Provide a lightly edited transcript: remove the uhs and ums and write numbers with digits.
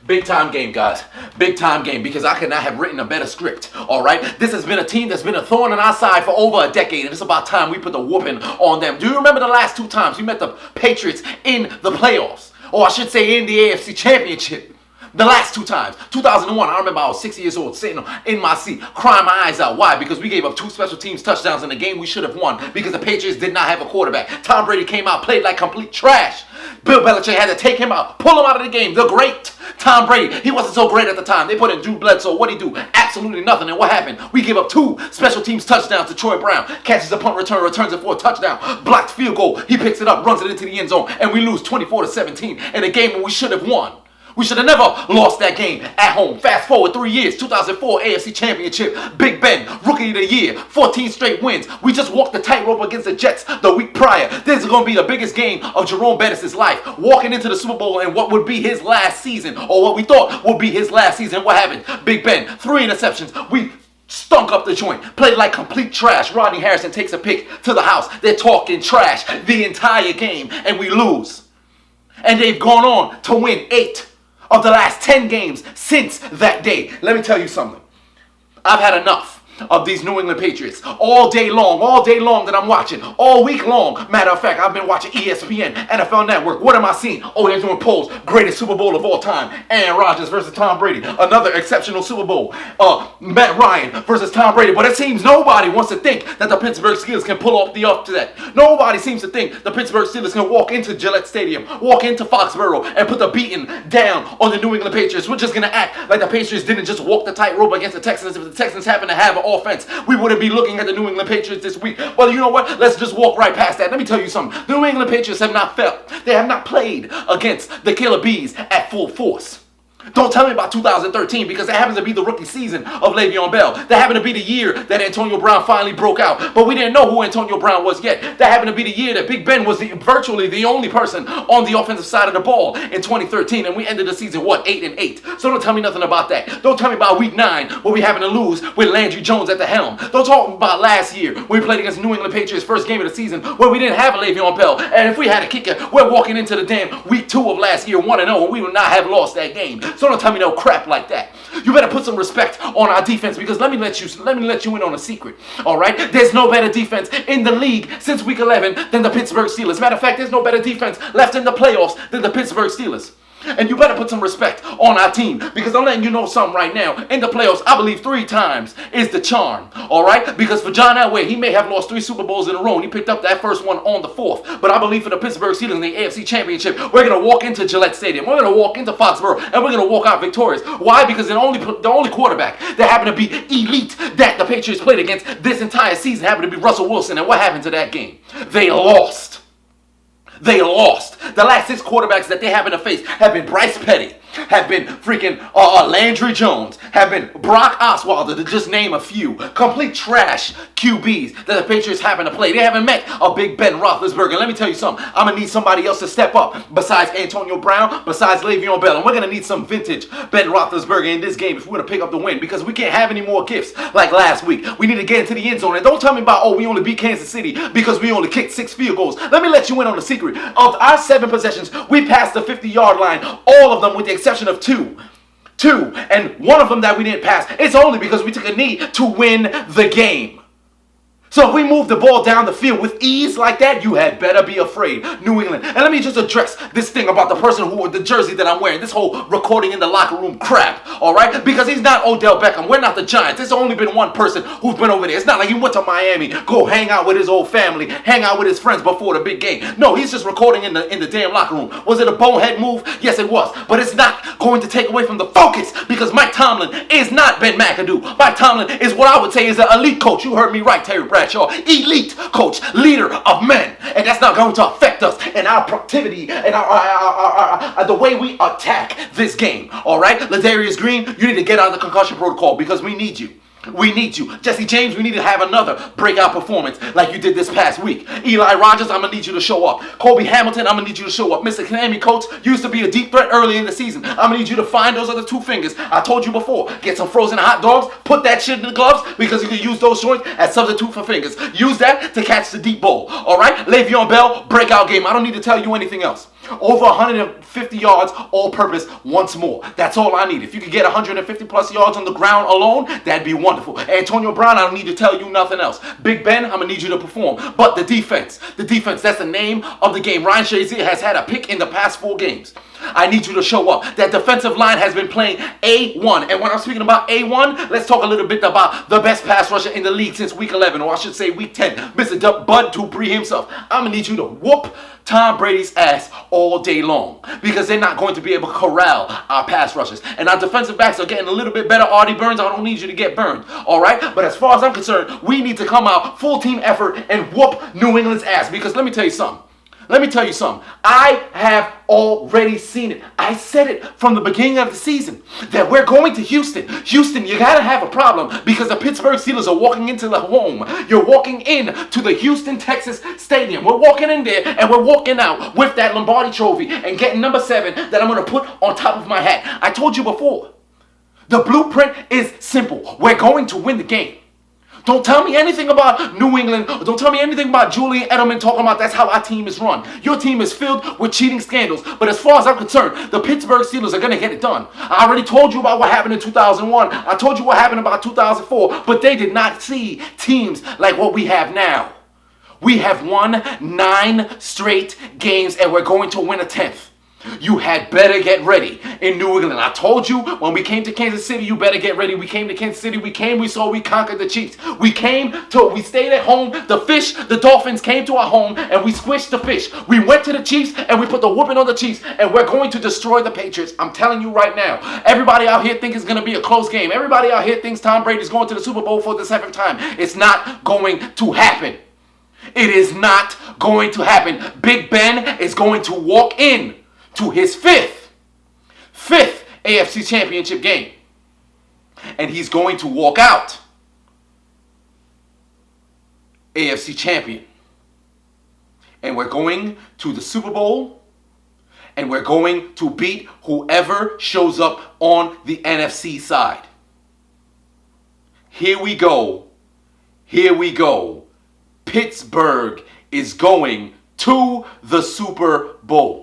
Big time game, guys. Big time game, because I could not have written a better script. All right, this has been a team that's been a thorn in our side for over a decade, and it's about time we put the whooping on them. Do you remember the last two times we met the Patriots in the playoffs, or I should say in the AFC Championship? The last two times. 2001, I remember I was 6 years old sitting in my seat, crying my eyes out. Why? Because we gave up two special teams touchdowns in a game we should have won because the Patriots did not have a quarterback. Tom Brady came out, played like complete trash. Bill Belichick had to take him out, pull him out of the game. The great Tom Brady. He wasn't so great at the time. They put in Drew Bledsoe. What'd he do? Absolutely nothing. And what happened? We gave up two special teams touchdowns to Troy Brown. Catches a punt return, returns it for a touchdown. Blocked field goal. He picks it up, runs it into the end zone, and we lose 24-17 in a game that we should have won. We should have never lost that game at home. Fast forward 3 years, 2004 AFC Championship. Big Ben, Rookie of the Year, 14 straight wins. We just walked the tightrope against the Jets the week prior. This is going to be the biggest game of Jerome Bettis' life. Walking into the Super Bowl in what would be his last season, or what we thought would be his last season. What happened? Big Ben, 3 interceptions. We stunk up the joint, played like complete trash. Rodney Harrison takes a pick to the house. They're talking trash the entire game, and we lose. And they've gone on to win 8 of the last 10 games since that day. Let me tell you something. I've had enough of these New England Patriots all day long that I'm watching, all week long. Matter of fact, I've been watching ESPN, NFL Network. What am I seeing? Oh, they're doing polls. Greatest Super Bowl of all time. Aaron Rodgers versus Tom Brady. Another exceptional Super Bowl. Matt Ryan versus Tom Brady. But it seems nobody wants to think that the Pittsburgh Steelers can pull off the up to that. Nobody seems to think the Pittsburgh Steelers can walk into Gillette Stadium, walk into Foxborough, and put the beating down on the New England Patriots. We're just going to act like the Patriots didn't just walk the tightrope against the Texans. If the Texans happen to have an offense, we wouldn't be looking at the New England Patriots this week. But you know what? Let's just walk right past that. Let me tell you something. The New England Patriots have not felt. They have not played against the Killer Bees at full force. Don't tell me about 2013, because that happens to be the rookie season of Le'Veon Bell. That happened to be the year that Antonio Brown finally broke out. But we didn't know who Antonio Brown was yet. That happened to be the year that Big Ben was virtually the only person on the offensive side of the ball in 2013. And we ended the season, 8-8. So don't tell me nothing about that. Don't tell me about week 9 where we happened to lose with Landry Jones at the helm. Don't talk about last year when we played against New England Patriots first game of the season where we didn't have a Le'Veon Bell. And if we had a kicker, we're walking into the damn week 2 of last year 1-0, and we would not have lost that game. So don't tell me no crap like that. You better put some respect on our defense, because let me let you in on a secret. All right, there's no better defense in the league since week 11 than the Pittsburgh Steelers. Matter of fact, there's no better defense left in the playoffs than the Pittsburgh Steelers. And you better put some respect on our team, because I'm letting you know something right now. In the playoffs, I believe 3 times is the charm. All right? Because for John Elway, he may have lost 3 Super Bowls in a row, and he picked up that first one on the 4th. But I believe for the Pittsburgh Steelers in the AFC Championship, we're going to walk into Gillette Stadium. We're going to walk into Foxborough, and we're going to walk out victorious. Why? Because the only quarterback that happened to be elite that the Patriots played against this entire season happened to be Russell Wilson. And what happened to that game? They lost. They lost. The last 6 quarterbacks that they happen to face have been Bryce Petty, have been freaking Landry Jones, have been Brock Osweiler, to just name a few. Complete trash QBs that the Patriots happen to play. They haven't met a Big Ben Roethlisberger. Let me tell you something. I'm going to need somebody else to step up besides Antonio Brown, besides Le'Veon Bell. And we're going to need some vintage Ben Roethlisberger in this game if we're going to pick up the win, because we can't have any more gifts like last week. We need to get into the end zone. And don't tell me about, we only beat Kansas City because we only kicked 6 field goals. Let me let you in on the secret. Of our 7 possessions, we passed the 50-yard line, all of them with the exception of 2. And one of them that we didn't pass, it's only because we took a knee to win the game. So if we move the ball down the field with ease like that, you had better be afraid, New England. And let me just address this thing about the person who, the jersey that I'm wearing, this whole recording in the locker room crap, all right? Because he's not Odell Beckham. We're not the Giants. There's only been one person who's been over there. It's not like he went to Miami, go hang out with his old family, hang out with his friends before the big game. No, he's just recording in the damn locker room. Was it a bonehead move? Yes, it was. But it's not going to take away from the focus, because Mike Tomlin is not Ben McAdoo. Mike Tomlin is what I would say is an elite coach. You heard me right, Terry Bradshaw. Elite coach, leader of men, and that's not going to affect us and our productivity and our the way we attack this game. All right, Ladarius Green, you need to get out of the concussion protocol, because we need you. We need you. Jesse James, we need to have another breakout performance like you did this past week. Eli Rogers, I'm going to need you to show up. Kobe Hamilton, I'm going to need you to show up. Mr. Kanemi Coates used to be a deep threat early in the season. I'm going to need you to find those other 2 fingers. I told you before, get some frozen hot dogs, put that shit in the gloves, because you can use those joints as substitute for fingers. Use that to catch the deep ball. All right? Le'Veon Bell, breakout game. I don't need to tell you anything else. Over 150 yards all-purpose once more. That's all I need. If you could get 150 plus yards on the ground alone, that'd be wonderful. Antonio Brown, I don't need to tell you nothing else. Big Ben, I'm going to need you to perform. But the defense, that's the name of the game. Ryan Shazier has had a pick in the past 4 games. I need you to show up. That defensive line has been playing A1. And when I'm speaking about A1, let's talk a little bit about the best pass rusher in the league since week 11, or I should say week 10. Mr. Bud Dupree himself. I'm going to need you to whoop Tom Brady's ass all day long, because they're not going to be able to corral our pass rushers. And our defensive backs are getting a little bit better. Artie Burns, I don't need you to get burned, all right? But as far as I'm concerned, we need to come out full team effort and whoop New England's ass, because let me tell you something. I have already seen it. I said it from the beginning of the season that we're going to Houston. Houston, you got to have a problem, because the Pittsburgh Steelers are walking into the home. You're walking in to the Houston, Texas Stadium. We're walking in there and we're walking out with that Lombardi trophy and getting number 7 that I'm going to put on top of my hat. I told you before, the blueprint is simple. We're going to win the game. Don't tell me anything about New England. Don't tell me anything about Julian Edelman talking about that's how our team is run. Your team is filled with cheating scandals. But as far as I'm concerned, the Pittsburgh Steelers are going to get it done. I already told you about what happened in 2001. I told you what happened about 2004. But they did not see teams like what we have now. We have won 9 straight games, and we're going to win a 10th. You had better get ready in New England. I told you when we came to Kansas City, you better get ready. We came to Kansas City. We saw, we conquered the Chiefs. We stayed at home. The Dolphins came to our home and we squished the fish. We went to the Chiefs and we put the whooping on the Chiefs, and we're going to destroy the Patriots. I'm telling you right now. Everybody out here thinks it's going to be a close game. Everybody out here thinks Tom Brady's going to the Super Bowl for the 7th time. It's not going to happen. It is not going to happen. Big Ben is going to walk in to his fifth AFC Championship game. And he's going to walk out AFC Champion. And we're going to the Super Bowl, and we're going to beat whoever shows up on the NFC side. Here we go. Pittsburgh is going to the Super Bowl.